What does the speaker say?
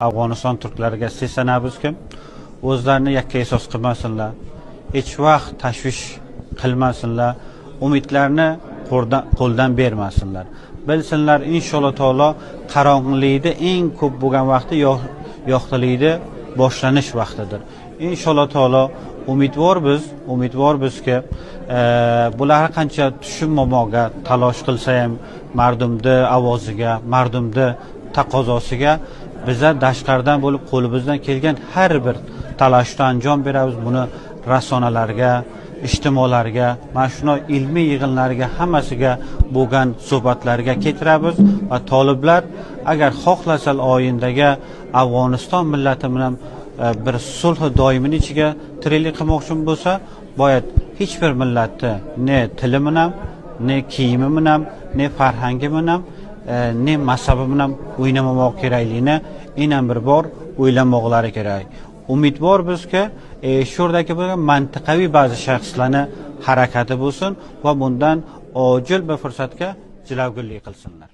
Afg'oniston turklariga seslanabizki, o'zlarini yakka e'sos qilmasinlar, hech vaqt tashvish qilmasinlar, umidlarni qo'ldan bermasinlar. Bilsinlar, inshaalloh taolo qarong'ilikda eng ko'p bo'lgan vaqti yoqtilikda boshlanish vaqtidir. Inshaalloh taolo umidvorbizki, bular qancha tushunmamoqga talosh qilsa ham, mardumni ovoziga, mardumni taqozosiga bizlar tashqaridan bo'lib qo'limizdan kelgan har bir talashda anjom beramiz. Buni rasonalarga, ijtimolarga, mana shuna ilmiy yig'inlarga hammasiga bo'lgan suhbatlarga keltiramiz va toliblar agar xohlasalar oyindagi Afg'oniston millati bilan bir sulh doimining ichiga tiriklik qilmoqchi bo'lsa, boyat hech bir millatni ne tili bilan, ne kiyimi bilan, ne farhangi bilan, ne mazhabi bilan o'ynamamoq kerakligini yana bir bor o'ylamoqlari kerak. Umidvor bizga shu yerdagi bo'lgan mantiqaviy ba'zi shaxslarning harakati bo'lsin va bundan ojil bir fursatga jilovgirlik qilsinlar.